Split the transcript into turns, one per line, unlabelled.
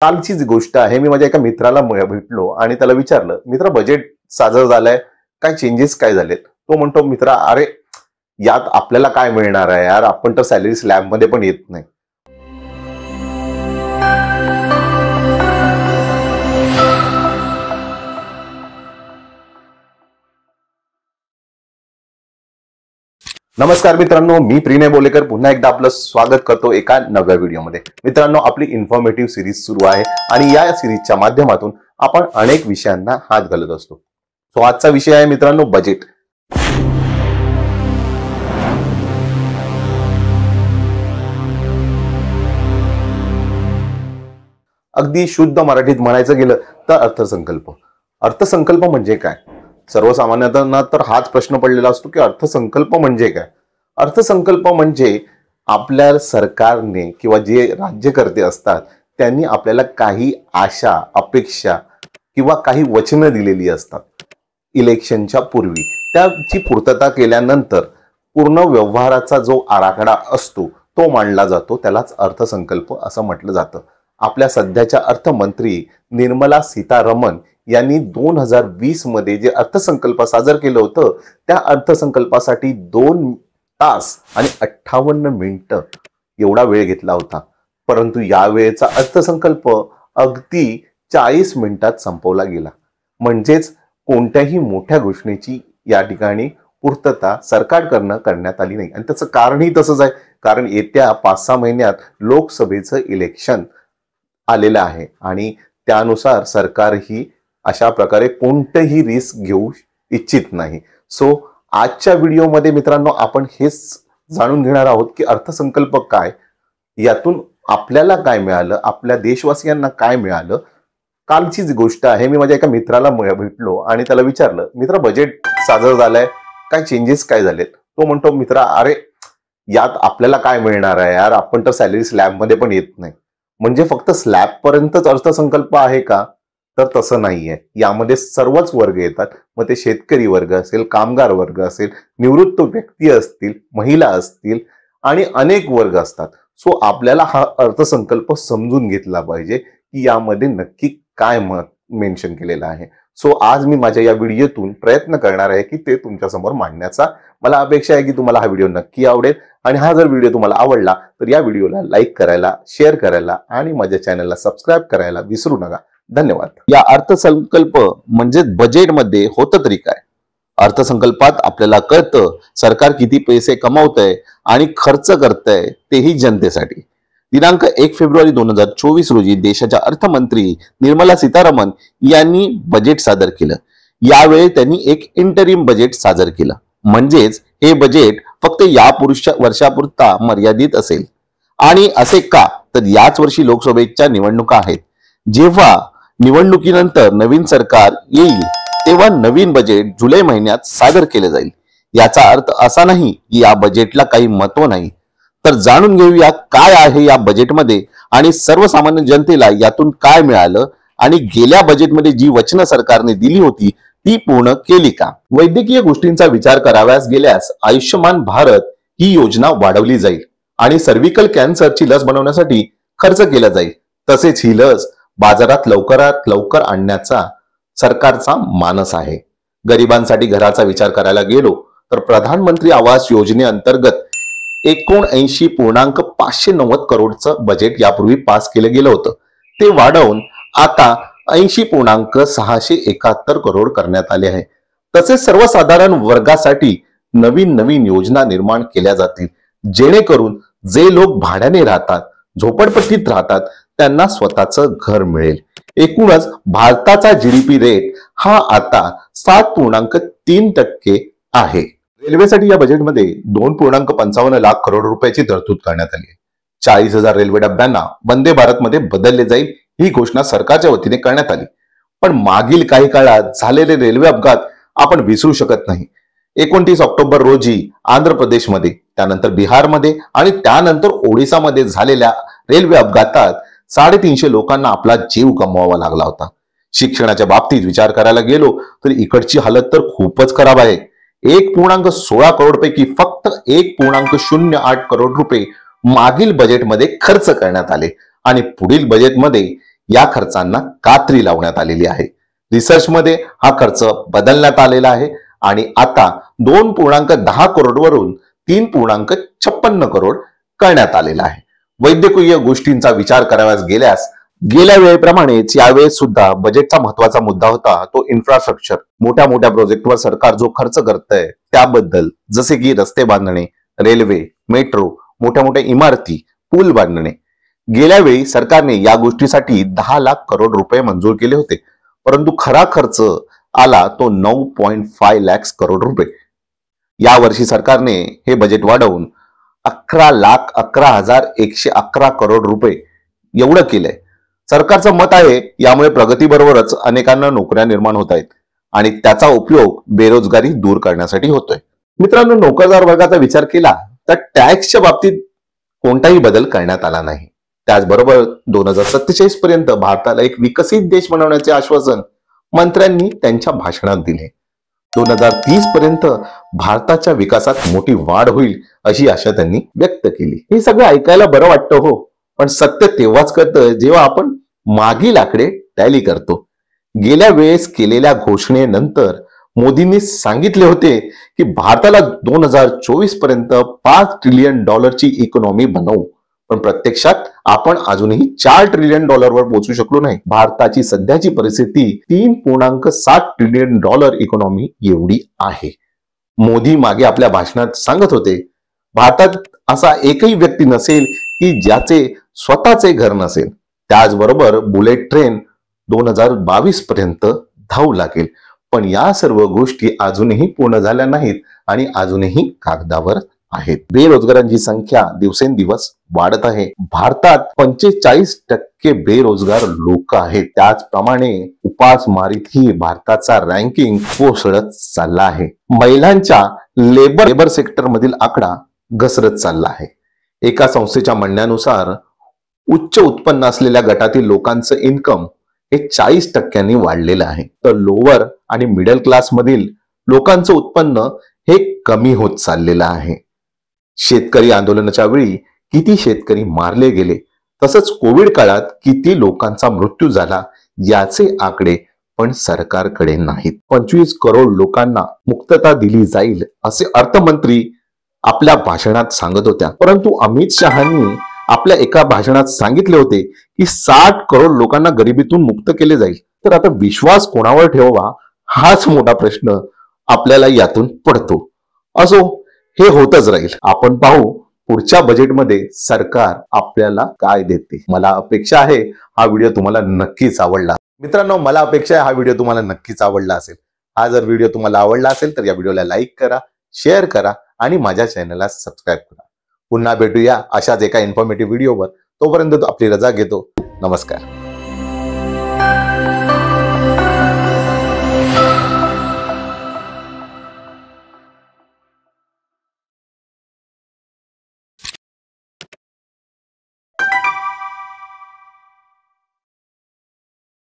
कालचीच गोष्ट आहे. मी माझ्या एका मित्राला भेटलो आणि त्याला विचारलं, मित्र बजेट साजर झालंय, काय चेंजेस काय झालेत? तो म्हणतो, मित्रा अरे यात आपल्याला काय मिळणार आहे यार, आपण तर सॅलरी स्लॅब मध्ये पण येत नाही. नमस्कार मित्रांनो, मी प्रिनय बोलेकर पुन्हा एकदा आपलं स्वागत करतो एका नव्या व्हिडिओमध्ये. मित्रांनो, आपली इन्फॉर्मेटिव्ह सिरीज सुरू आहे आणि या सिरीजच्या माध्यमातून आपण अनेक विषयांना हात घालत असतो. सो आजचा विषय आहे मित्रांनो बजेट. अगदी शुद्ध मराठीत म्हणायचं गेलं तर अर्थसंकल्प. अर्थसंकल्प म्हणजे काय? सर्वसामान्यांना तर हाच प्रश्न पडलेला असतो की अर्थसंकल्प म्हणजे काय. अर्थसंकल्प म्हणजे आपल्या सरकारने किंवा जे राज्यकर्ते असतात त्यांनी आपल्याला काही आशा, अपेक्षा किंवा काही वचनं दिलेली असतात इलेक्शनच्या पूर्वी. त्याची पूर्तता केल्यानंतर पूर्ण व्यवहाराचा जो आराखडा असतो तो मांडला जातो, त्यालाच अर्थसंकल्प असं म्हटलं जातं. आपल्या सध्याच्या अर्थमंत्री निर्मला सीतारमण यांनी 2020 मध्ये जे अर्थसंकल्प सादर केलं होतं त्या अर्थसंकल्पासाठी 2 तास आणि 58 मिनिटं एवढा वेळ घेतला होता. परंतु यावेळेचा अर्थसंकल्प अगदी 40 मिनिटात संपवला गेला. म्हणजेच कोणत्याही मोठ्या घोषणेची या ठिकाणी पूर्तता सरकारकडनं करण्यात आली नाही. आणि त्याचं कारणही तसंच आहे, कारण येत्या 5-6 महिन्यात लोकसभेचं इलेक्शन आलेलं आहे आणि त्यानुसार सरकारही अशा प्रकारे कोणतेही रिस्क घेऊ इच्छित नाही. सो आजच्या व्हिडिओमध्ये मित्रांनो आपण हेच जाणून घेणार आहोत की अर्थसंकल्प काय, यातून आपल्याला काय मिळालं, आपल्या देशवासियांना काय मिळालं. कालचीच गोष्ट आहे. मी माझ्या एका मित्राला भेटलो आणि त्याला विचारलं, मित्र बजेट साजर झालंय, काय चेंजेस काय झालेत? तो म्हणतो, मित्रा अरे यात आपल्याला काय मिळणार आहे यार, आपण तर सॅलरी स्लॅब मध्ये पण येत नाही. म्हणजे फक्त स्लॅब पर्यंतच अर्थसंकल्प आहे का? तर तसं नाहीये. यामध्ये सर्वच वर्ग येतात. मग ते शेतकरी वर्ग असेल, कामगार वर्ग असेल, निवृत्त व्यक्ती असतील, महिला असतील आणि अनेक वर्ग असतात. सो आपल्याला हा अर्थसंकल्प समजून घेतला पाहिजे की यामध्ये नक्की काय मेन्शन केलेलं आहे. सो आज मी माझ्या या व्हिडिओतून प्रयत्न करणार आहे की ते तुमच्या समोर मांडण्याचा. मला अपेक्षा आहे की तुम्हाला हा व्हिडिओ नक्की आवडेल आणि हा जर व्हिडिओ तुम्हाला आवडला तर या व्हिडिओला लाईक करायला, शेअर करायला आणि माझ्या चॅनलला सबस्क्राईब करायला विसरू नका. धन्यवाद. या अर्थसंकल्प म्हणजे बजेटमध्ये होतं तरी काय? अर्थसंकल्पात आपल्याला कळतं सरकार किती पैसे कमावतंय आणि खर्च करतंय, तेही जनतेसाठी. दिनांक 1 फेब्रुवारी 2024 रोजी देशाच्या अर्थमंत्री निर्मला सीतारमण यांनी बजेट सादर केलं. यावेळी त्यांनी एक इंटरिम बजेट सादर केलं. म्हणजेच हे बजेट फक्त या वर्षापुरता मर्यादित असेल. आणि असे का? तर याच वर्षी लोकसभेच्या निवडणुका आहेत. जेव्हा निवडणुकीनंतर नवीन सरकार येईल तेव्हा नवीन बजेट जुलै महिन्यात सादर केले जाईल. याचा अर्थ असा नाही की या बजेटला काही महत्व नाही. तर जाणून घेऊया काय आहे या बजेटमध्ये आणि सर्वसामान्य जनतेला यातून काय मिळालं आणि गेल्या बजेटमध्ये जी वचनं सरकारने दिली होती ती पूर्ण केली का. वैद्यकीय गोष्टींचा विचार कराव्यास गेल्यास आयुष्यमान भारत ही योजना वाढवली जाईल आणि सर्व्हिकल कॅन्सरची लस बनवण्यासाठी खर्च केला जाईल. तसेच ही लस बाजारात लवकरात लवकर आणण्याचा सरकारचा मानस आहे. गरिबांसाठी घराचा विचार करायला गेलो तर प्रधानमंत्री आवास योजनेअंतर्गत 79.590 करोडचं बजेट यापूर्वी पास केलं गेलं होतं. ते वाढवून आता 80.671 करोड करण्यात आले आहे. तसेच सर्वसाधारण वर्गासाठी नवीन योजना निर्माण केल्या जातील, जेणेकरून जे लोक भाड्याने राहतात, झोपडपट्टीत राहतात त्यांना स्वतःचं घर मिळेल. एकूणच भारताचा जीडीपी रेट हा आता 7.3% आहे. रेल्वेसाठी या बजेटमध्ये 2.55 लाख करोड रुपयाची तरतूद करण्यात आली आहे. 40,000 रेल्वे डब्यांना वंदे भारत मध्ये बदलले जाईल ही घोषणा सरकारच्या वतीने करण्यात आली. पण मागील काही काळात झालेले रेल्वे अपघात आपण विसरू शकत नाही. 29 ऑक्टोबर रोजी आंध्र प्रदेशमध्ये, त्यानंतर बिहारमध्ये आणि त्यानंतर ओडिसामध्ये झालेल्या रेल्वे अपघातात 350 लोकांना आपला जीव गमवावा लागला होता. शिक्षणाच्या बाबतीत विचार करायला गेलो तर इकडची हालत तर खूपच खराब आहे. 1.16 करोड पैकी फक्त 1.08 करोड रुपये मागील बजेटमध्ये खर्च करण्यात आले आणि पुढील बजेटमध्ये या खर्चांना कात्री लावण्यात आलेली आहे. रिसर्चमध्ये हा खर्च बदलण्यात आलेला आहे आणि आता 2.10 करोड वरून 3.56 करोड करण्यात आलेला आहे. वैद्यकीय गोष्टींचा विचार कराव्यास गेल्यास गेल्या वेळेप्रमाणेच यावेळेस सुद्धा बजेटचा महत्वाचा मुद्दा होता तो इन्फ्रास्ट्रक्चर. मोठ्या मोठ्या प्रोजेक्टवर सरकार जो खर्च करतंय त्याबद्दल, जसे की रस्ते बांधणे, रेल्वे, मेट्रो, मोठ्या मोठ्या इमारती, पूल बांधणे. गेल्या वेळी सरकारने या गोष्टीसाठी 10 लाख करोड रुपये मंजूर केले होते, परंतु खरा खर्च आला तो 9.5 लाख करोड रुपये. या वर्षी सरकारने हे बजेट वाढवून 11,11,111 करोड रुपये एवढं केलंय. सरकारचं मत आहे यामुळे प्रगतीबरोबरच अनेकांना नोकऱ्या निर्माण होत आहेत आणि त्याचा उपयोग बेरोजगारी दूर करण्यासाठी होतोय. मित्रांनो, नोकरदार वर्गाचा विचार केला तर टॅक्सच्या बाबतीत कोणताही बदल करण्यात आला नाही. त्याचबरोबर 2047 पर्यंत भारताला एक विकसित देश बनवण्याचे आश्वासन मंत्र्यांनी त्यांच्या भाषणात दिले. 2030 पर्यंत भारताच्या विकासात मोठी वाढ होईल अशी आशा त्यांनी व्यक्त केली. हे सगळं ऐकायला बरं वाटतं हो, पण सत्य तेव्हाच कळतं जेव्हा आपण मागील आकडे टॅली करतो. गेल्या वेळेस केलेल्या घोषणेनंतर मोदींनी सांगितले होते की भारताला 2024 पर्यंत $5 ट्रिलियन इकॉनॉमी बनवू, पण प्रत्यक्षात आपण अजूनही $4 ट्रिलियन वर पोहोचू शकलो नाही. भारताची सध्याची परिस्थिती $3.7 ट्रिलियन इकॉनॉमी एवढी आहे. मोदी मागे आपल्या भाषणात सांगत होते, भारतात असा एकही व्यक्ती नसेल की ज्याचे स्वतःचे घर नसेल. त्याचबरोबर बुलेट ट्रेन 2022 पर्यंत धावू लागेल. पण या सर्व गोष्टी अजूनही पूर्ण झाल्या नाहीत आणि अजूनही कागदावर आहेत. बेरोजगारांची संख्या दिवसेंदिवस वाढत आहे. भारतात 45% बेरोजगार लोक आहेत. त्याचप्रमाणे उपासमारीतही भारताचा रँकिंग कोसळत चालला आहे. महिलांच्या लेबर सेक्टर मधील आकडा घसरत चालला आहे. एका संस्थेच्या म्हणण्यानुसार उच्च उत्पन्न असलेल्या गटातील लोकांचं इन्कम हे 40% वाढलेलं आहे, तर लोअर आणि मिडल क्लास मधील लोकांचं उत्पन्न हे कमी होत चाललेलं आहे. शेतकरी आंदोलनाच्या वेळी किती शेतकरी मारले गेले, तसंच कोविड काळात किती लोकांचा मृत्यू झाला याचे आकडे पण सरकारकडे नाहीत. 25 करोड लोकांना मुक्तता दिली जाईल असे अर्थमंत्री आपल्या भाषणात सांगत होत्या, परंतु अमित शहांनी आपल्या एका भाषणात सांगितले होते की 60 करोड लोकांना गरिबीतून मुक्त केले जाईल. तर आता विश्वास कोणावर ठेवावा हाच मोठा प्रश्न आपल्याला यातून पडतो. असो, हे होतच राहील. आपण पाहू पुढच्या बजेटमध्ये सरकार आपल्याला काय देते. मला अपेक्षा आहे हा व्हिडिओ तुम्हाला नक्कीच आवडला. मित्रांनो, मला अपेक्षा आहे हा व्हिडिओ तुम्हाला नक्कीच आवडला असेल. हा जर व्हिडिओ तुम्हाला आवडला असेल तर या व्हिडिओला लाईक करा, शेअर करा आणि माझ्या चॅनलला सबस्क्राईब करा. पुन्हा भेटूया अशाच एका इन्फॉर्मेटिव्ह व्हिडिओवर. तोपर्यंत आपली रजा घेतो. नमस्कार.